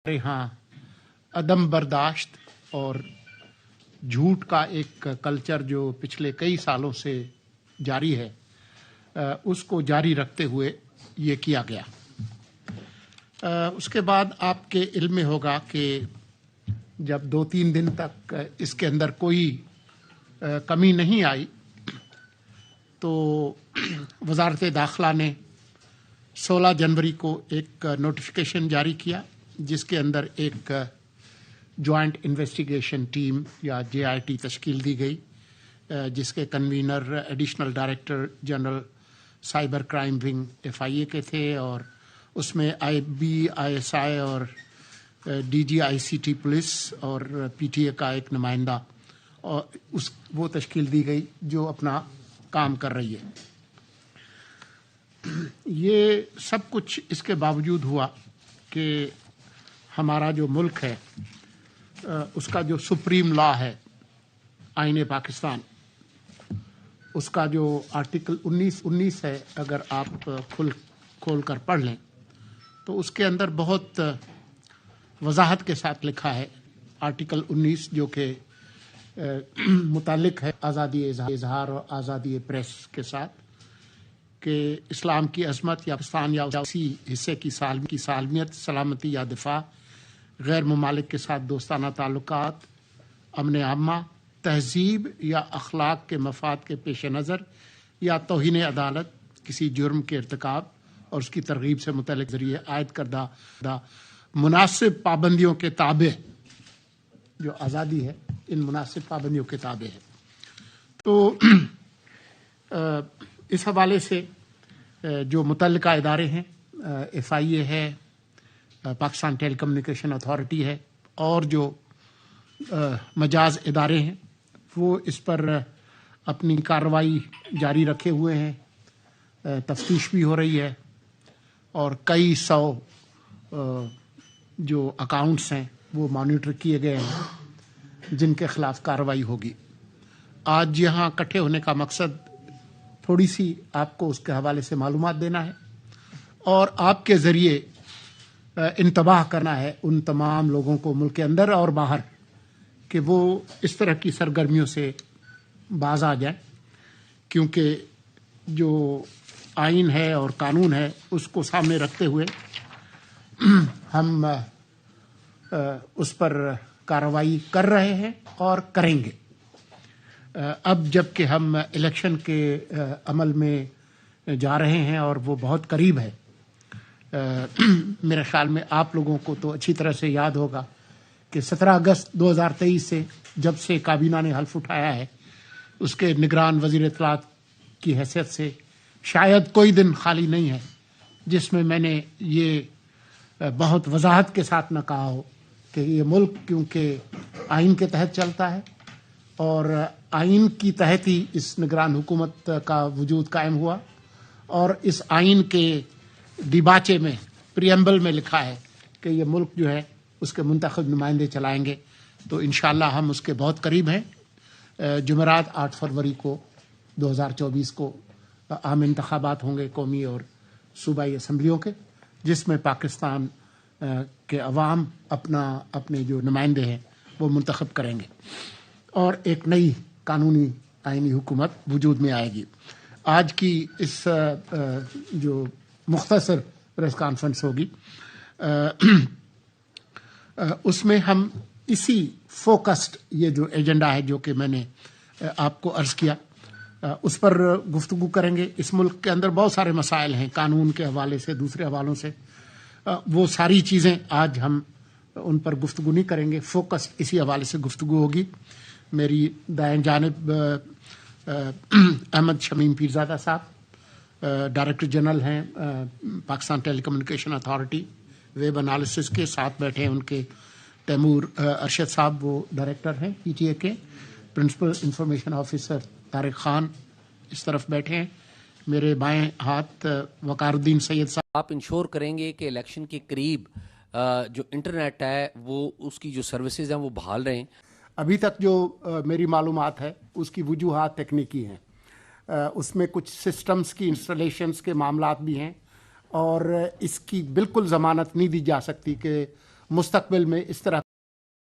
हमारे यहाँ अदम बर्दाश्त और झूठ का एक कल्चर जो पिछले कई सालों से जारी है, उसको जारी रखते हुए ये किया गया। उसके बाद आपके इल्म में होगा कि जब 2-3 दिन तक इसके अंदर कोई कमी नहीं आई तो वज़ारत दाखिला ने 16 जनवरी को एक नोटिफिकेशन जारी किया जिसके अंदर एक जॉइंट इन्वेस्टिगेशन टीम या JIT तश्कील दी गई, जिसके convener additional director general cyber crime wing FIA के थे और उसमें IB ISI और DGICT पुलिस और PTA का एक नुमाइंदा और वो तश्कील दी गई जो अपना काम कर रही है। ये सब कुछ इसके बावजूद हुआ कि हमारा जो मुल्क है उसका जो सुप्रीम लॉ है आईन पाकिस्तान, उसका जो आर्टिकल 19 है, अगर आप खोल कर पढ़ लें तो उसके अंदर बहुत वजाहत के साथ लिखा है। आर्टिकल 19 जो कि मुतालिक है आज़ादी इजहार और आज़ादी प्रेस के साथ, कि इस्लाम की अज़मत या पाकिस्तान या उसी हिस्से की सालमियत, सलामती या दिफा, गैर ममालिक के साथ दोस्ताना ताल्लुकात, अमन आमा, तहजीब या अखलाक के मफाद के पेश नज़र या तौहीन अदालत, किसी जुर्म के इर्तिकाब और उसकी तरगीब से मुतल्लिक ज़रिए आयद करदा मुनासिब पाबंदियों के ताबे जो आज़ादी है, इन मुनासिब पाबंदियों के ताबे है। तो इस हवाले से जो मुतल्लिका इदारे हैं, FIA है, पाकिस्तान टेली कम्युनिकेशन अथॉरिटी है और जो मजाज इदारे हैं, वो इस पर अपनी कार्रवाई जारी रखे हुए हैं। तफ्तीश भी हो रही है और कई सौ जो अकाउंट्स हैं वो मॉनिटर किए गए हैं जिनके खिलाफ कार्रवाई होगी। आज यहाँ इकट्ठे होने का मकसद थोड़ी सी आपको उसके हवाले से मालूमात देना है और आपके ज़रिए इंतबाह करना है उन तमाम लोगों को मुल्क के अंदर और बाहर कि वो इस तरह की सरगर्मियों से बाज आ जाए, क्योंकि जो आइन है और कानून है उसको सामने रखते हुए हम उस पर कार्रवाई कर रहे हैं और करेंगे। अब जबकि हम इलेक्शन के अमल में जा रहे हैं और वो बहुत करीब है, मेरे ख्याल में आप लोगों को तो अच्छी तरह से याद होगा कि 17 अगस्त 2023 से जब से काबीना ने हल्फ उठाया है, उसके निगरान वज़ीर इत्तलात की हैसियत से शायद कोई दिन खाली नहीं है जिसमें मैंने ये बहुत वजाहत के साथ न कहा हो कि ये मुल्क क्योंकि आइन के तहत चलता है और आइन की तहत ही इस निगरान हुकूमत का वजूद कायम हुआ और इस आइन के डिबाचे में, प्रियम्बल में लिखा है कि ये मुल्क जो है उसके मुंतखब नुमाइंदे चलाएंगे। तो इंशाअल्लाह हम उसके बहुत करीब हैं। जुमेरात 8 फरवरी को 2024 को आम इंतखाबात होंगे कौमी और सूबाई असम्बलियों के, जिसमें पाकिस्तान के अवाम अपने जो नुमाइंदे हैं वो मुंतखब करेंगे और एक नई कानूनी आइनी हुकूमत वजूद में आएगी। आज की इस जो मुख्तसर प्रेस कॉन्फ्रेंस होगी उसमें हम इसी फोकस्ड ये जो एजेंडा है जो कि मैंने आपको अर्ज़ किया उस पर गुफ्तगू करेंगे। इस मुल्क के अंदर बहुत सारे मसाइल हैं कानून के हवाले से, दूसरे हवालों से, वो सारी चीज़ें आज हम उन पर गुफ्तगू नहीं करेंगे। फोकस इसी हवाले से गुफ्तगू होगी। मेरी दाएं जानिब अहमद शमीम पीरज़ादा साहब डायरेक्टर जनरल हैं Pakistan telecommunication authority web analysis के, साथ बैठे हैं उनके तैमूर अरशद साहब, वो डायरेक्टर हैं PTA के। Principal information officer Tariq Khan इस तरफ बैठे हैं। मेरे बाएं हाथ वकारुद्दीन सैयद साहब। आप इंश्योर करेंगे कि इलेक्शन के करीब जो इंटरनेट है वो उसकी जो सर्विसेज हैं वो बहाल रहें? अभी तक जो मेरी मालूमात है उसकी वजूहात तकनीकी हैं, उसमें कुछ सिस्टम्स की इंस्टॉलेशंस के मामलात भी हैं और इसकी बिल्कुल ज़मानत नहीं दी जा सकती कि मुस्तकबिल में इस तरह